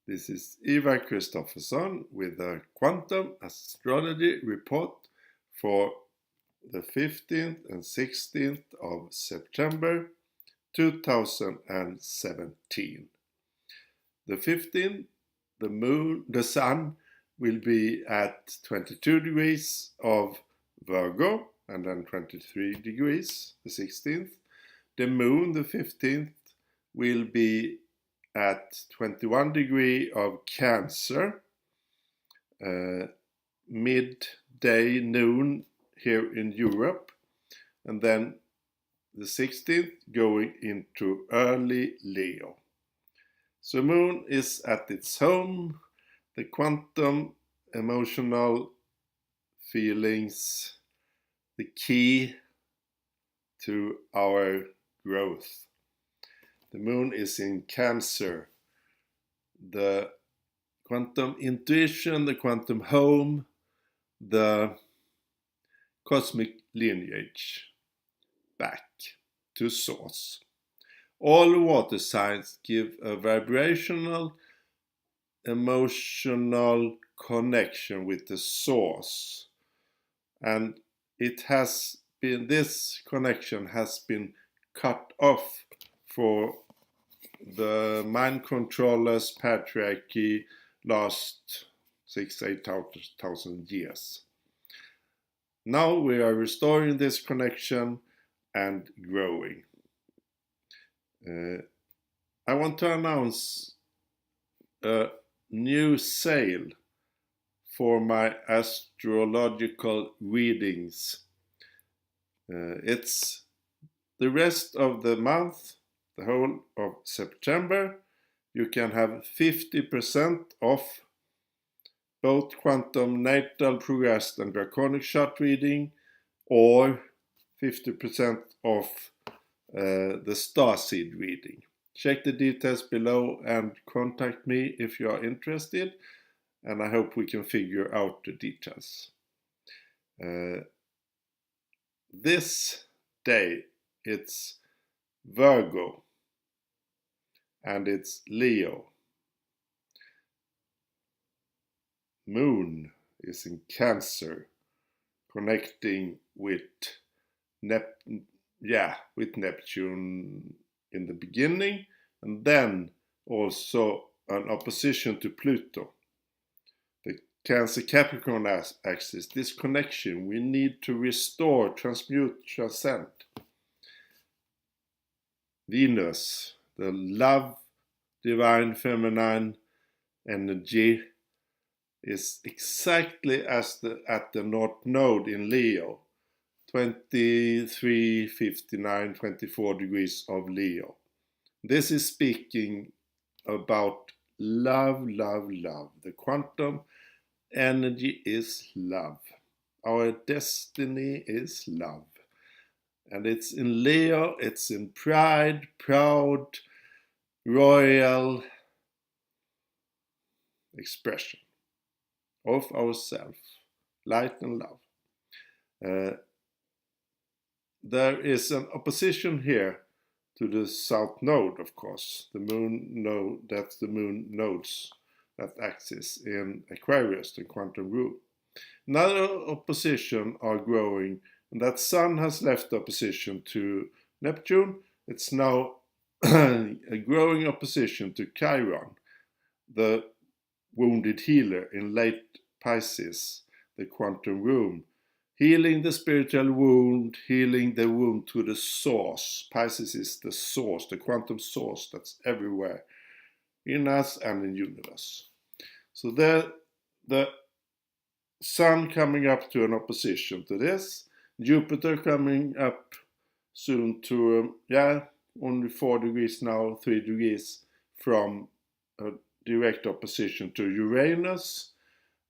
This is Ivar Kristoffersson with a quantum astrology report for the 15th and 16th of September 2017. The 15th, the sun will be at 22 degrees of Virgo and then 23 degrees the 16th. The moon, the 15th, will be at 21 degree of Cancer, midday noon here in Europe, and then the 16th going into early Leo. So moon is at its home, the quantum emotional feelings, the key to our growth. The moon is in Cancer, the quantum intuition, the quantum home, the cosmic lineage, back to source. All water signs give a vibrational, emotional connection with the source, and this connection has been cut off for the mind controllers patriarchy last 8,000 years. Now we are restoring this connection and growing. I want to announce a new sale for my astrological readings. It's the rest of the month, the whole of September. You can have 50% off both quantum Natal Progressed and Draconic chart reading, or 50% off the Starseed reading. Check the details below and contact me if you are interested, and I hope we can figure out the details. This day it's Virgo and it's Leo. Moon is in Cancer, connecting with Neptune in the beginning, and then also an opposition to Pluto. The Cancer Capricorn axis, this connection we need to restore, transmute, transcend. Venus, the love, divine feminine energy, is exactly as at the North Node in Leo, 23, 59, 24 degrees of Leo. This is speaking about love, love, love. The quantum energy is love. Our destiny is love. And it's in Leo, it's in pride, proud, royal expression of ourself, light and love. There is an opposition here to the South Node, of course. The moon node, that's the moon nodes, that axis in Aquarius, the quantum room. Another opposition are growing, and that Sun has left opposition to Neptune. It's now a growing opposition to Chiron, the wounded healer in late Pisces, the quantum room. Healing the spiritual wound, healing the wound to the source. Pisces is the source, the quantum source that's everywhere in us and in the universe. So the Sun coming up to an opposition to this, Jupiter coming up soon to, only 4 degrees now, 3 degrees from a direct opposition to Uranus.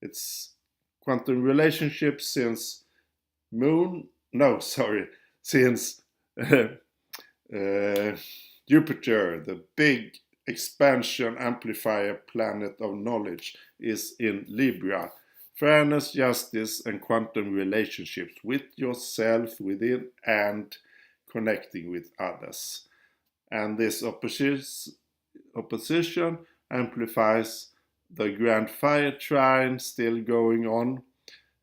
It's quantum relationships since since Jupiter, the big expansion amplifier planet of knowledge, is in Libra. Fairness, justice, and quantum relationships with yourself, within, and connecting with others. And this opposition amplifies, the grand fire trine still going on,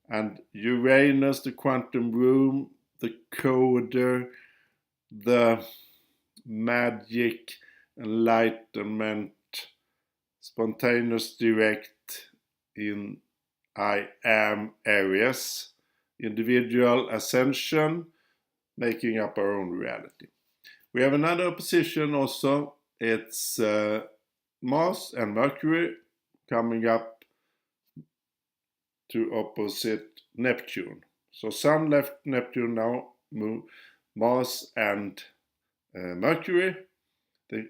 and Uranus, the quantum room, the coder, the magic, enlightenment, spontaneous direct in I am areas, individual ascension, making up our own reality. We have another opposition also. It's Mars and Mercury coming up to opposite Neptune. So Sun left Neptune now, Mars and Mercury. The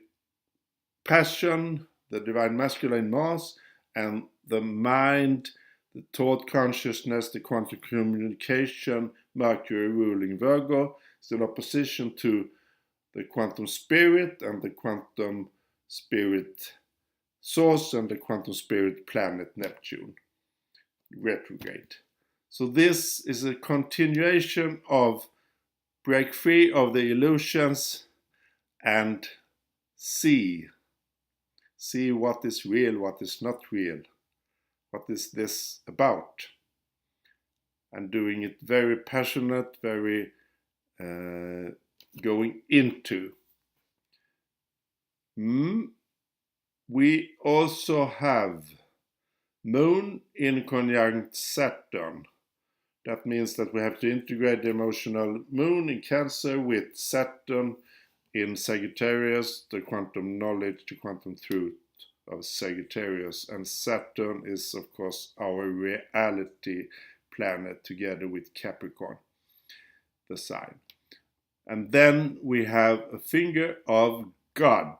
passion, the divine masculine Mars, and the mind, the thought consciousness, the quantum communication, Mercury ruling Virgo, is in opposition to the quantum spirit and the quantum spirit source and the quantum spirit planet Neptune, retrograde. So this is a continuation of break free of the illusions and see what is real, what is not real, what is this about, and doing it very passionate, very going into. We also have Moon in conjunct Saturn. That means that we have to integrate the emotional Moon in Cancer with Saturn in Sagittarius, the quantum knowledge, the quantum truth of Sagittarius. And Saturn is, of course, our reality planet together with Capricorn, the sign. And then we have a finger of God,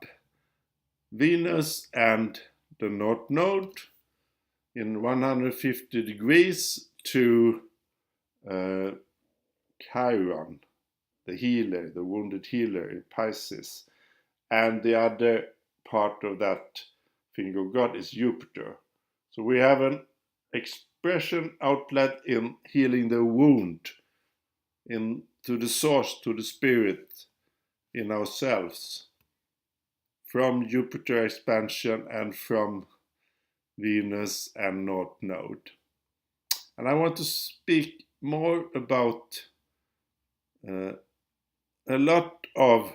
Venus and the North Node in 150 degrees to Chiron, the healer, the wounded healer in Pisces. And the other part of that finger of God is Jupiter. So we have an expression outlet in healing the wound, to the source, to the spirit in ourselves, from Jupiter expansion and from Venus and North Node. And I want to speak more about a lot of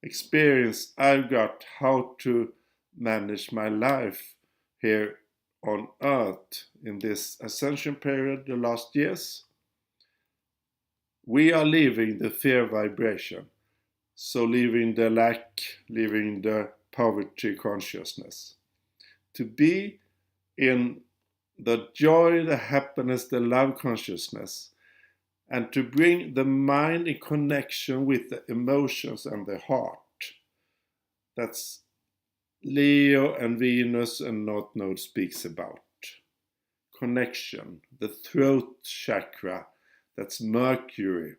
experience I've got how to manage my life here on Earth in this ascension period, the last years. We are leaving the fear vibration, so leaving the lack, leaving the poverty consciousness, to be in the joy, the happiness, the love consciousness, and to bring the mind in connection with the emotions and the heart. That's Leo and Venus and North Node speaks about. Connection, the throat chakra, that's Mercury,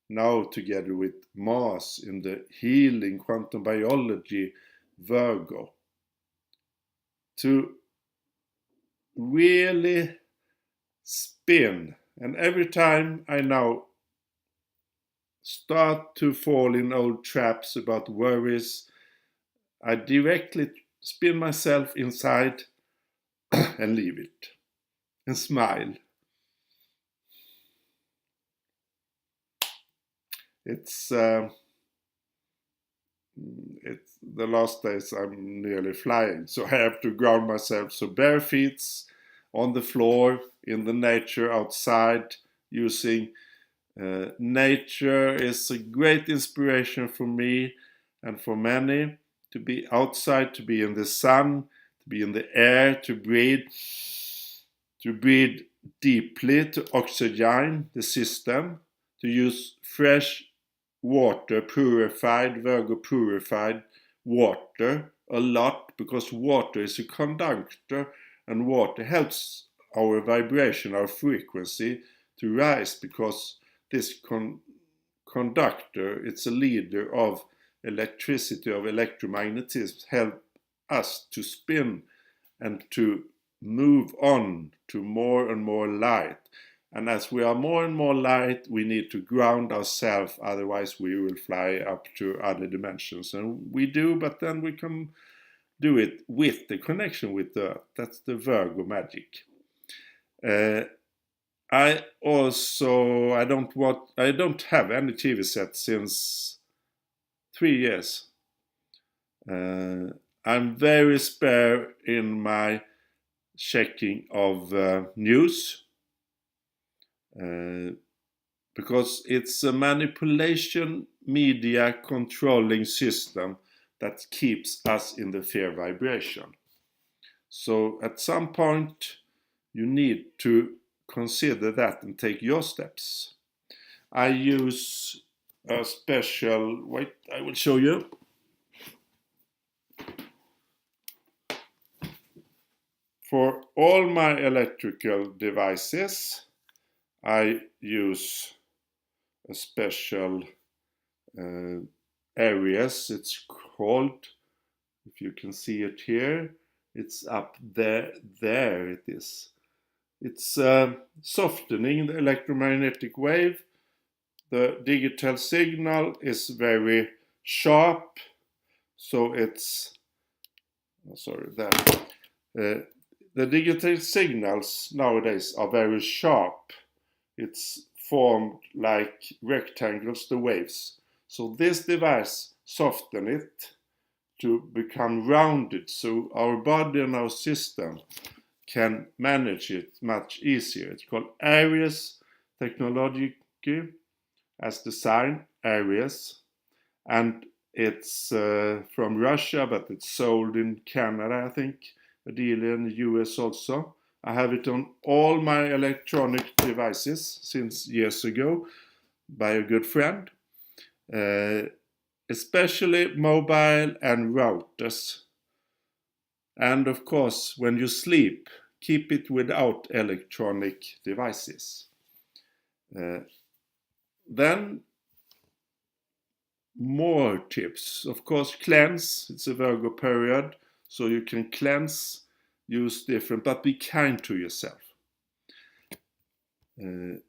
now together with Mars in the healing quantum biology Virgo. To really spin. And every time I now start to fall in old traps about worries, I directly spin myself inside and leave it and smile. It's the last days I'm nearly flying, so I have to ground myself. So bare feet on the floor in the nature outside, using nature is a great inspiration for me and for many, to be outside, to be in the sun, to be in the air, to breathe deeply, to oxygen the system, to use fresh water, purified, Virgo purified water a lot, because water is a conductor and water helps our vibration, our frequency to rise, because this conductor, it's a leader of electricity, of electromagnetism, help us to spin and to move on to more and more light. And as we are more and more light, we need to ground ourselves, otherwise we will fly up to other dimensions. And we do, but then we come do it with the connection with the earth. That's the Virgo magic. I don't have any TV set since 3 years. I'm very spare in my checking of news because it's a manipulation media controlling system that keeps us in the fear vibration. So at some point you need to consider that and take your steps. I use a special, wait, I will show you. For all my electrical devices, I use a special areas. It's called, if you can see it here, it's up there. There it is. It's softening the electromagnetic wave. The digital signal is very sharp, so it's the digital signals nowadays are very sharp. It's formed like rectangles, the waves. So this device softens it to become rounded, so our body and our system can manage it much easier. It's called Aries Technology as design, Aries, and it's from Russia, but it's sold in Canada, I think, a deal in the US also. I have it on all my electronic devices since years ago by a good friend, especially mobile and routers. And of course, when you sleep, keep it without electronic devices. Then more tips. Of course, cleanse. It's a Virgo period, so you can cleanse, use different, but be kind to yourself. And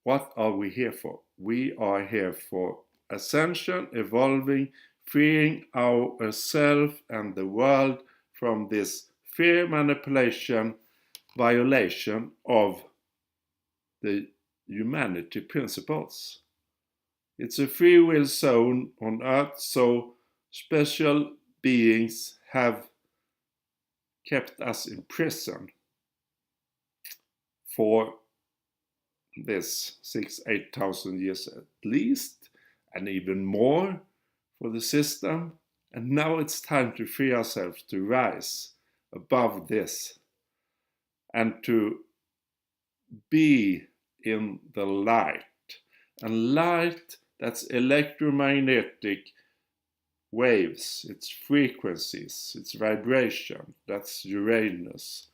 what are we here for? We are here for ascension, evolving, freeing ourselves and the world from this fear, manipulation, violation of the humanity principles. It's a free will zone on Earth, so special beings have kept us in prison for this 8,000 years at least, and even more for the system. And now it's time to free ourselves to rise above this and to be in the light. And light, that's electromagnetic waves, it's frequencies, it's vibration, that's Uranus.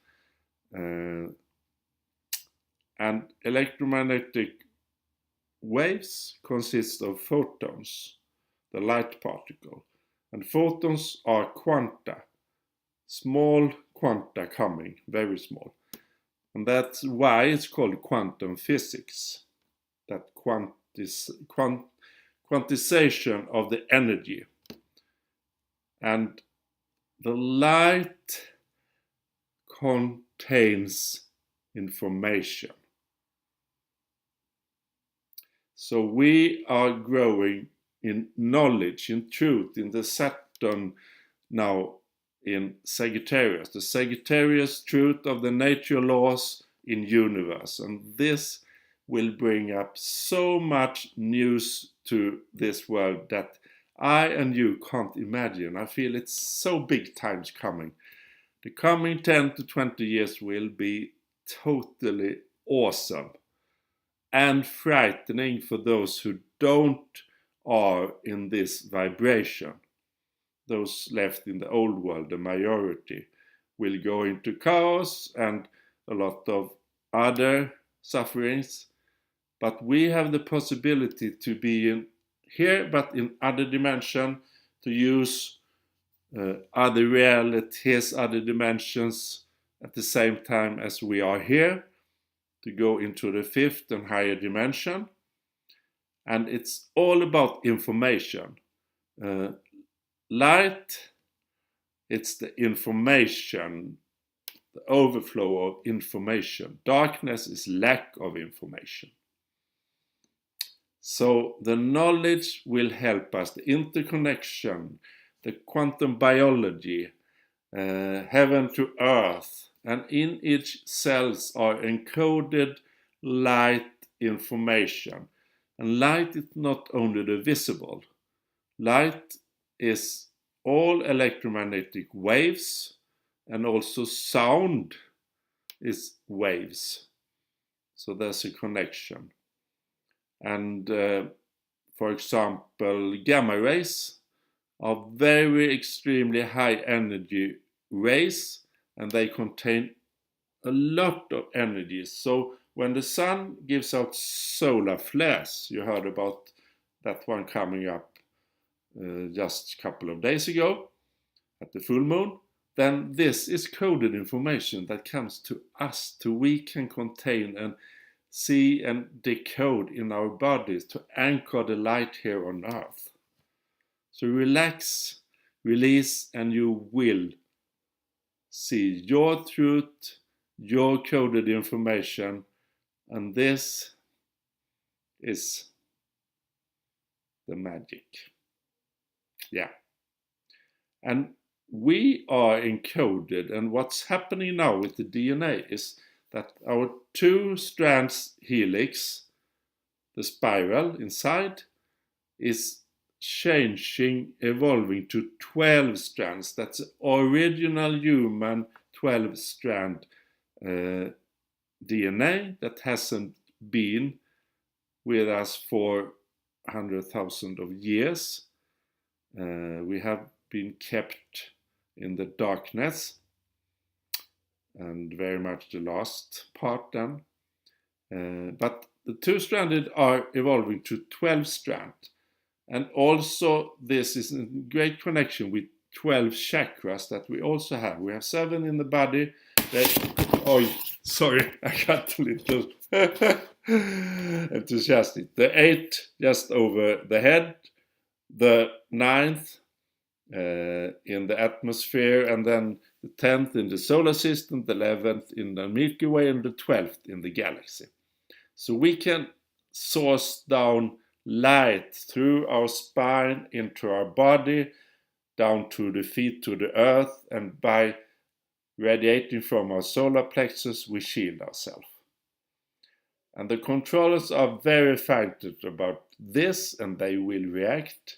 And electromagnetic waves consist of photons, the light particle. And photons are quanta, small quanta coming, very small. And that's why it's called quantum physics, that quantization of the energy. And the light contains information. So we are growing in knowledge, in truth, in the Saturn now in Sagittarius, the Sagittarius truth of the nature laws in universe. And this will bring up so much news to this world that I and you can't imagine. I feel it's so big times coming. The coming 10 to 20 years will be totally awesome and frightening for those who are in this vibration. Those left in the old world, the majority, will go into chaos and a lot of other sufferings. But we have the possibility to be in here, but in other dimension, to use other realities, other dimensions at the same time as we are here, to go into the fifth and higher dimension. And it's all about information. light, it's the information, the overflow of information. Darkness is lack of information. So the knowledge will help us, the interconnection, the quantum biology, heaven to earth, and in each cells are encoded light information. And light is not only the visible. Light is all electromagnetic waves, and also sound is waves. So there's a connection. And for example, gamma rays are very extremely high energy rays, and they contain a lot of energy. So when the sun gives out solar flares, you heard about that one coming up just a couple of days ago at the full moon, then this is coded information that comes to us, to we can contain and see and decode in our bodies to anchor the light here on earth. So relax, release, and you will see your truth, your coded information, and this is the magic. Yeah. And we are encoded, and what's happening now with the DNA is that our 2 strands helix, the spiral inside, is changing, evolving to 12 strands. That's original human 12-strand DNA that hasn't been with us for 100,000 of years. We have been kept in the darkness, and very much the last part then. But the 2-stranded are evolving to 12-strand. And also this is in great connection with 12 chakras that we also have. We have 7 in the body. I got a little enthusiastic. The 8 just over the head, the 9th in the atmosphere, and then the 10th in the solar system, the 11th in the Milky Way, and the 12th in the galaxy. So we can source down light through our spine into our body, down to the feet, to the earth, and by radiating from our solar plexus, we shield ourselves. And the controllers are very frightened about this, and they will react.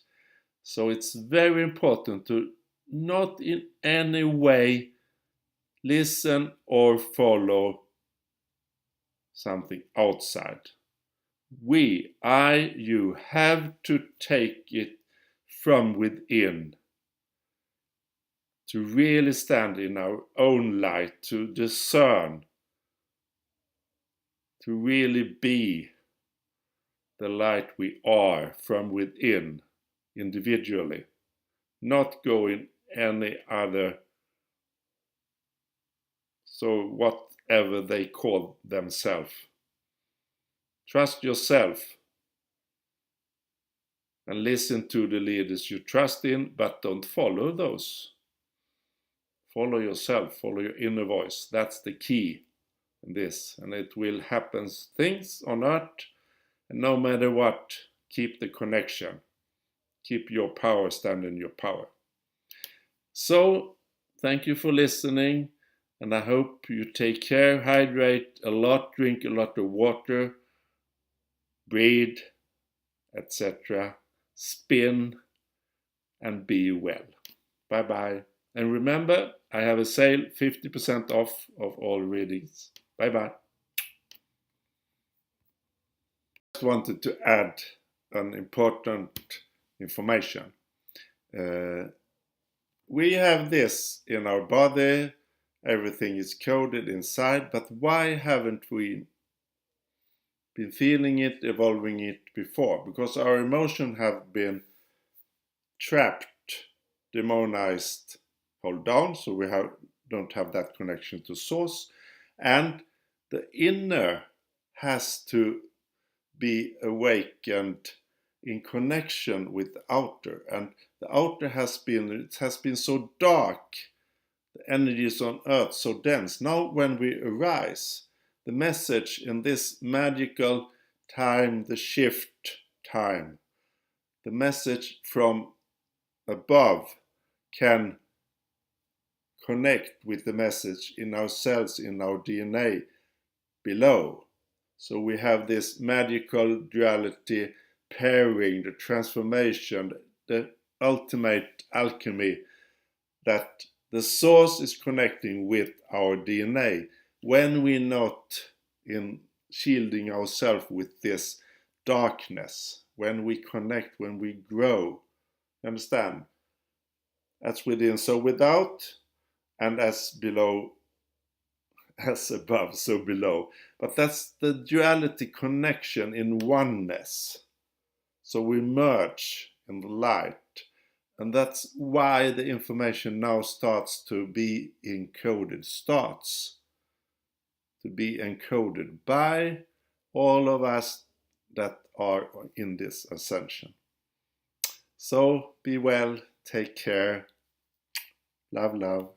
So it's very important to not in any way listen or follow something outside. You have to take it from within to really stand in our own light, to discern, to really be the light we are from within individually, not going any other, so whatever they call themselves. Trust yourself and listen to the leaders you trust in, but don't follow those. Follow yourself, follow your inner voice. That's the key in this, and it will happen things on earth, and no matter what, keep the connection. Keep your power, stand in your power. So, thank you for listening, and I hope you take care, hydrate a lot, drink a lot of water, breathe, etc. Spin, and be well. Bye-bye. And remember, I have a sale, 50% off of all readings. Bye-bye. Just wanted to add an important information. We have this in our body, everything is coded inside, but why haven't we been feeling it, evolving it before? Because our emotions have been trapped, demonized, hold down, so we don't have that connection to source, and the inner has to be awakened in connection with the outer. And The outer has been so dark, the energies on earth so dense. Now when we arise, the message in this magical time, the shift time, the message from above can connect with the message in our cells, in our DNA below. So we have this magical duality pairing, the transformation, the ultimate alchemy, that the source is connecting with our DNA when we're not in shielding ourselves with this darkness, when we connect, when we grow. Understand? That's within, so without, and as below, as above, so below. But that's the duality connection in oneness. So we merge in the light. And that's why the information now starts to be encoded, by all of us that are in this ascension. So be well, take care, love, love.